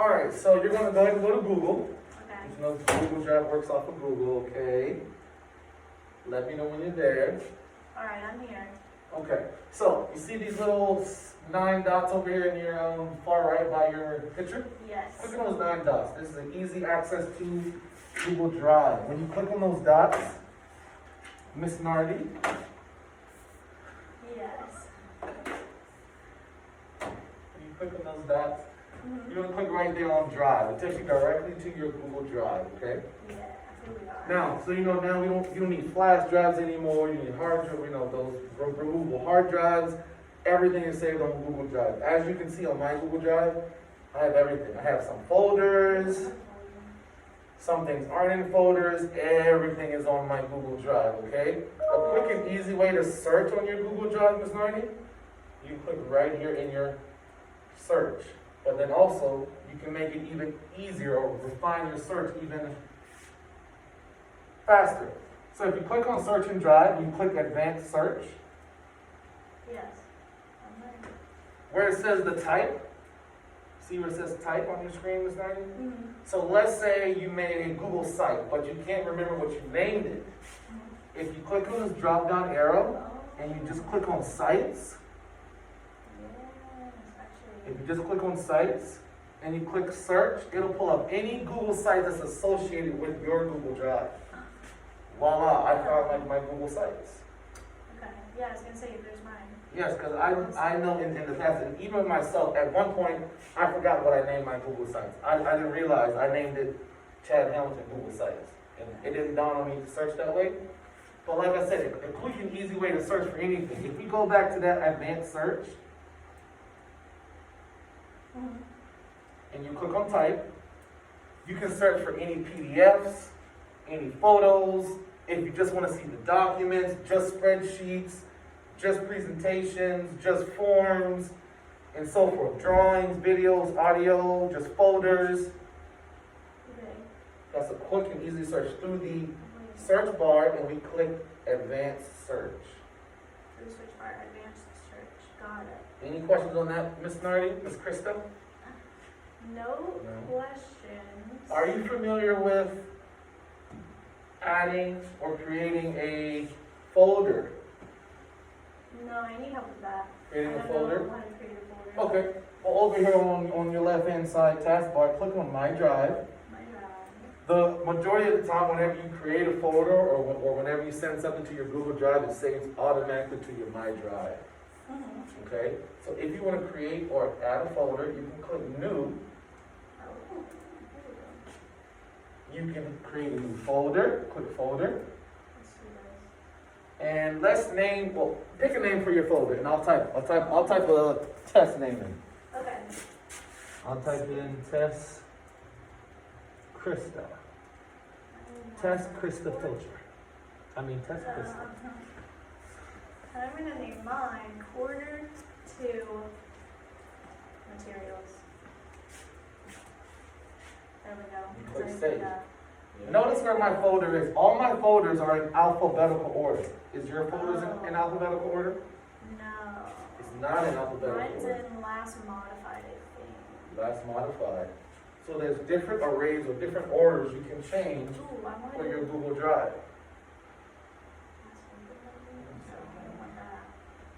All right, so you're going to go ahead and go to Google. Okay. You know, Google Drive works off of Google, okay? Let me know when you're there. All right, I'm here. Okay, so you see these little 9 dots over here in your far right by your picture? Yes. Click on those 9 dots. This is an easy access to Google Drive. When you click on those dots, Miss Nardi, Yes. when you click on those dots, Mm-hmm. you're gonna click right there on Drive. It takes you directly to your Google Drive, okay? Yeah, here we are. Now, so you know now you don't need flash drives anymore. You need hard drive, those removable hard drives. Everything is saved on Google Drive. As you can see on my Google Drive, I have everything. I have some folders. Some things aren't in folders. Everything is on my Google Drive, okay? A quick and easy way to search on your Google Drive, Ms. Nardi, you click right here in your search. But then also, you can make it even easier or refine your search even faster. So if you click on Search and Drive, you click Advanced Search. Yes. I'm ready. Where it says the type, see where it says type on your screen, Ms. Nardi? Mm-hmm. So let's say you made a Google site, but you can't remember what you named it. If you click on this drop-down arrow and you just click on Sites, if you just click on Sites and you click Search, it'll pull up any Google site that's associated with your Google Drive. Voila, I found my Google sites. Okay. Yeah, I was gonna say there's mine. Yes, because I know in the past, and even myself, at one point, I forgot what I named my Google sites. I didn't realize I named it Chad Hamilton Google Sites. And it didn't dawn on me to search that way. But like I said, a quick and easy way to search for anything. If we go back to that advanced search, Mm-hmm. and you click on type, you can search for any PDFs, any photos, if you just want to see the documents, just spreadsheets, just presentations, just forms, and so forth. Drawings, videos, audio, just folders. Okay. That's a quick and easy search through the search bar, and we click advanced search. Through search bar, advanced search. Got it. Any questions on that, Miss Nardi, Miss Krista? No No. questions. Are you familiar with adding or creating a folder? No, I need help with that. Creating I a don't folder? know how to create a folder. Okay. Well, over here on your left-hand side taskbar, click on My Drive. My drive. The majority of the time, whenever you create a folder or whenever you send something to your Google Drive, it saves automatically to your My Drive. Mm-hmm. Okay? So if you want to create or add a folder, you can click New. Oh, here we go. You can create a new folder. Click Folder. Let's do this. And let's name, well, pick a name for your folder, and I'll type a test name in. Okay. I'll type in Test Krista. Test Krista Filter. Test Krista. I'm gonna name mine Quarter 2 Materials. There we go. Click So I Save. did that. Notice where my folder is. All my folders are in alphabetical order. Is your folders in alphabetical order? No. It's not in alphabetical Mine's order. in last modified, I think. That's modified. So there's different arrays or different orders you can change Ooh, I want for to. your Google Drive.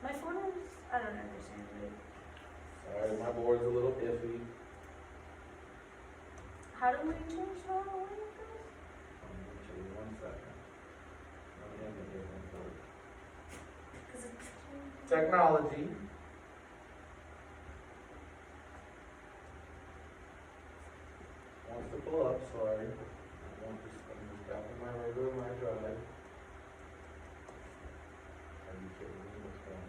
My folders, I don't understand it. Sorry, my board's a little iffy. How do we change that? What is this? Give me 1 second. Let me end it here one second. 'Cause it's Technology. Wants to pull up, sorry. I'm just tapping my regular My Drive. Are you kidding me? What's going on?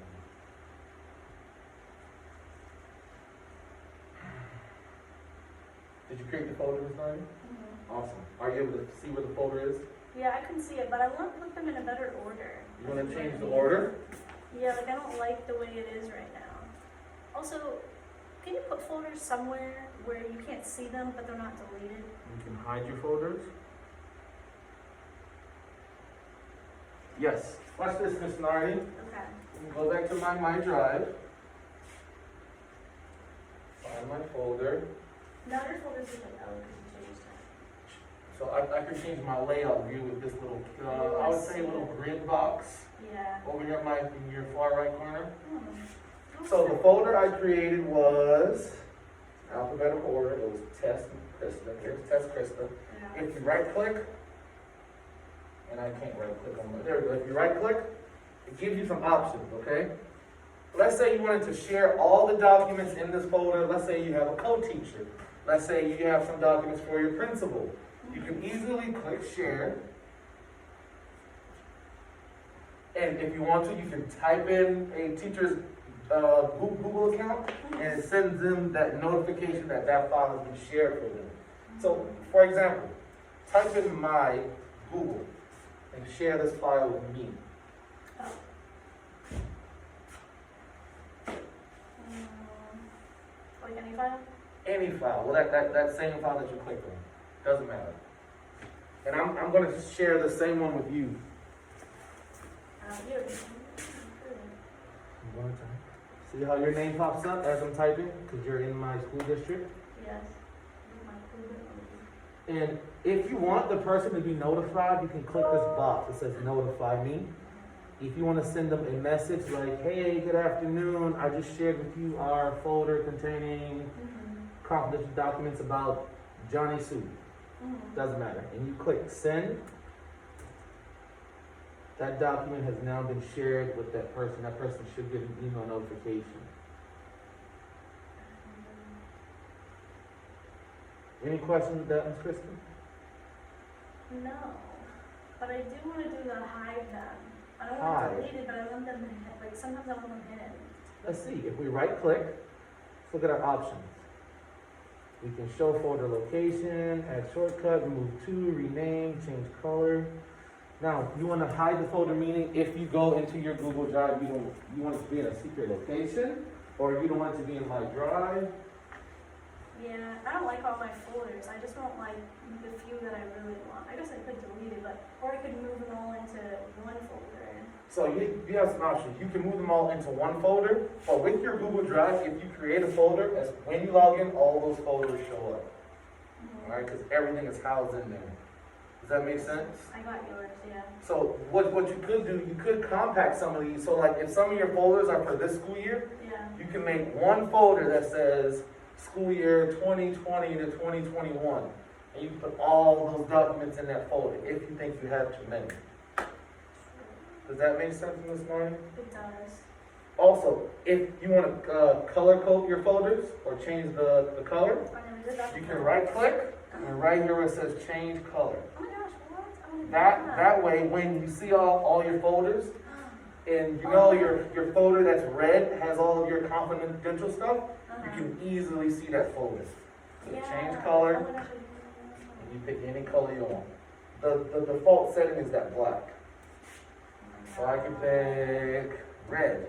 Did you create the folder this time? Mhm. Awesome. Are you able to see where the folder is? Yeah, I can see it, but I want to put them in a better order. You want to change the order? Yeah, like I don't like the way it is right now. Also, can you put folders somewhere where you can't see them, but they're not deleted? You can hide your folders. Yes. Watch this, Miss Nardi. Okay. You can go back to my Drive. Find my folder. Now your folders look like L because you changed it. So I can change my layout view with this little, I would say little grid box Yeah. over here in your far right corner. Hmm. So the folder I created was alphabetical order. It was Test Krista. Here's Test Krista. Yeah. If you right click, and I can't right click on my, there we go. If you right click, it gives you some options, okay? Let's say you wanted to share all the documents in this folder. Let's say you have a co-teacher. Let's say you have some documents for your principal. You can easily click share. And if you want to, you can type in a teacher's Google account, and it sends them that notification that that file has been shared for them. So, for example, type in my Google and share this file with me. Like any file? Any file, well, that same file that you clicked on, doesn't matter. And I'm going to share the same one with you. You. One time. See how your name pops up as I'm typing? Because you're in my school district. Yes. And if you want the person to be notified, you can click this box that says notify me. If you want to send them a message like, hey, good afternoon, I just shared with you our folder containing confidential documents about Johnny Sue. Doesn't matter. And you click send. That document has now been shared with that person. That person should get an email notification. Any questions with that, Ms. Kristen? No, but I do want to do the hide them. I don't want Hide. them deleted, but I want them, like, sometimes I want them hidden. Let's see. If we right click, let's look at our options. We can show folder location, add shortcut, remove to, rename, change color. Now, you want to hide the folder, meaning if you go into your Google Drive, you want it to be in a secret location, or you don't want it to be in my drive. Yeah, I don't like all my folders. I just want like the few that I really want. I guess I could delete it, but or I could move them all into one folder. So you have some options. You can move them all into one folder, or with your Google Drive, if you create a folder, as when you log in, all those folders show up. All right, because everything is housed in there. Does that make sense? I got yours, yeah. So what you could do, you could compact some of these. So like if some of your folders are for this school year, Yeah. you can make one folder that says school year 2020 to 2021. And you can put all those documents in that folder if you think you have too many. Does that make sense, Ms. Marnie? It does. Also, if you want to color code your folders or change the color, I never did that you before. can right click and right here where it says change color. Oh my gosh, what? I wanna do That way, when you see all your folders, and you know your folder that's red has all of your confidential stuff, you can easily see that folder. So change color, Oh my gosh, and you pick any color you want. The default setting is that black. So I can pick red.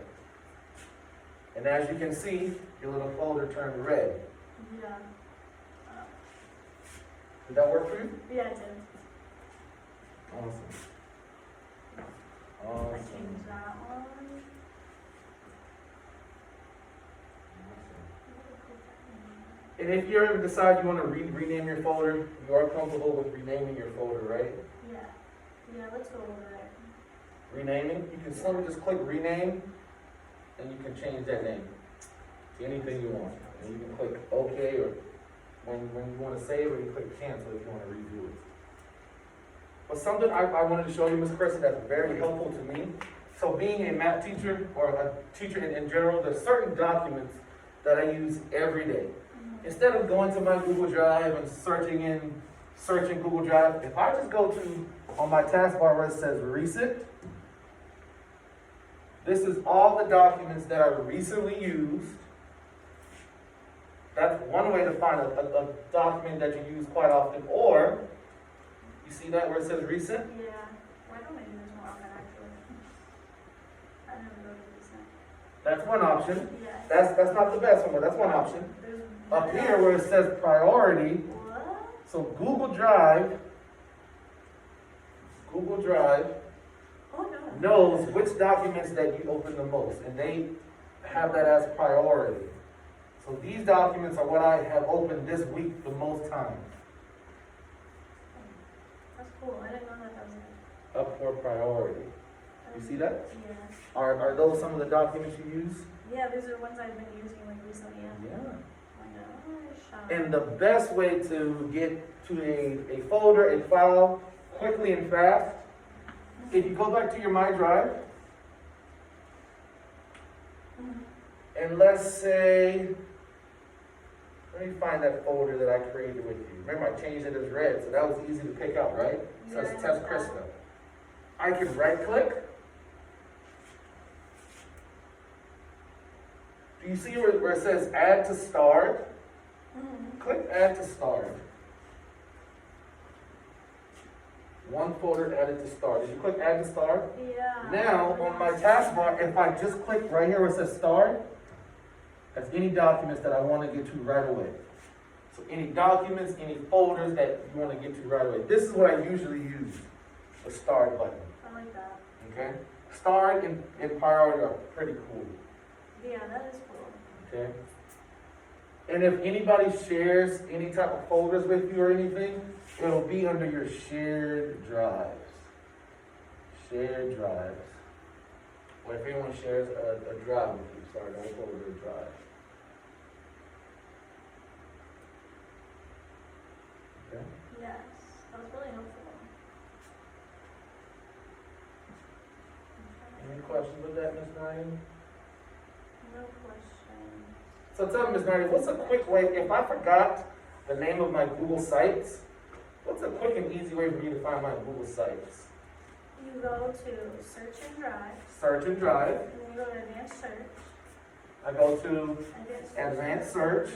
And as you can see, your little folder turned red. Yeah. Did that work for you? Yeah, it did. Awesome. I Awesome. changed that one. And if you ever decide you want to rename your folder, you are comfortable with renaming your folder, right? Yeah. Yeah, let's go over it. Renaming, you can simply just click rename, and you can change that name to anything you want. And you can click OK, or when you want to save, or you click cancel if you want to redo it. But something I wanted to show you, Ms. Kristen, that's very helpful to me. So being a math teacher, or a teacher in general, there's certain documents that I use every day. Instead of going to my Google Drive and searching Google Drive, if I just go to, on my taskbar where it says recent, this is all the documents that are recently used. That's one way to find a document that you use quite often. Or, you see that where it says recent? Yeah. Why don't I do this more often, actually? I never go to this now. That's one option. Yeah. That's not the best one, but that's one option. There's Up here where it says priority, What? so Google Drive Oh, no. knows which documents that you open the most, and they have that as priority. So these documents are what I have opened this week the most time. That's cool, I didn't know that was it. Up for priority. You see that? Yeah. Are those some of the documents you use? Yeah, these are ones I've been using like recently, yeah. Yeah. Oh my gosh. And the best way to get to a folder, a file, quickly and fast, if you go back to your My Drive, Mhm. and let's say, let me find that folder that I created with you. Remember, I changed it as red, so that was easy to pick out, right? So Yeah, it's I Test know Krista. I can right click. Do you see where it says add to start? Mhm. Click add to start. One folder added to start. Did you click add to start? Yeah. Now, on my taskbar, if I just click right here where it says start, that's any documents that I want to get to right away. So any documents, any folders that you want to get to right away. This is what I usually use, the start button, I like that. okay? Start and priority are pretty cool, Yeah, that is cool. okay? And if anybody shares any type of folders with you or anything, it'll be under your shared drives. Shared drives. Or if anyone shares a drive with you, sorry, don't go over to the drive. Okay? Yes, that was really helpful. Any questions with that, Ms. Ryan? No question. So tell me, Ms. Nardi, what's a quick way, if I forgot the name of my Google Sites, what's a quick and easy way for me to find my Google Sites? You go to search and drive, Search and Drive. and then you go to advanced search. I go to Advanced Advanced Search.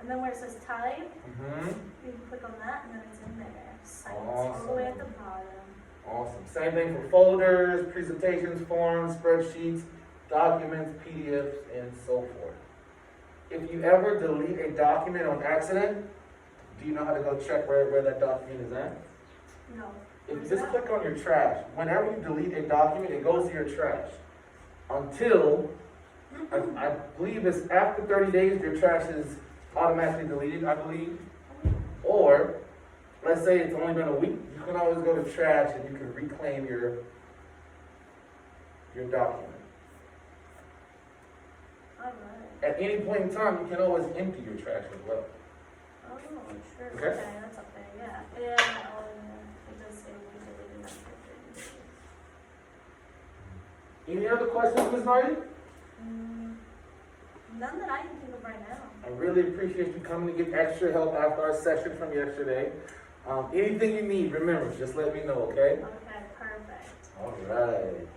And then where it says type, Mm-hmm. you can click on that and then it's in there. Sites, all the way at the bottom. Awesome. Same thing for folders, presentations, forms, spreadsheets, documents, PDFs, and so forth. If you ever delete a document on accident, do you know how to go check where that document is at? No. If you just click on your trash, whenever you delete a document, it goes to your trash. Until, I believe it's after 30 days, your trash is automatically deleted, I believe. Or, let's say it's only been a week, you can always go to trash and you can reclaim your document. Alright. At any point in time, you can always empty your trash as well. Oh, sure. Okay. Okay, that's up there, yeah. Yeah, oh, yeah. It does say we deleted after 30 days. Any other questions, Ms. Marty? None that I can think of right now. I really appreciate you coming to get extra help after our session from yesterday. Anything you need, remember, just let me know, okay? Okay, perfect. All right.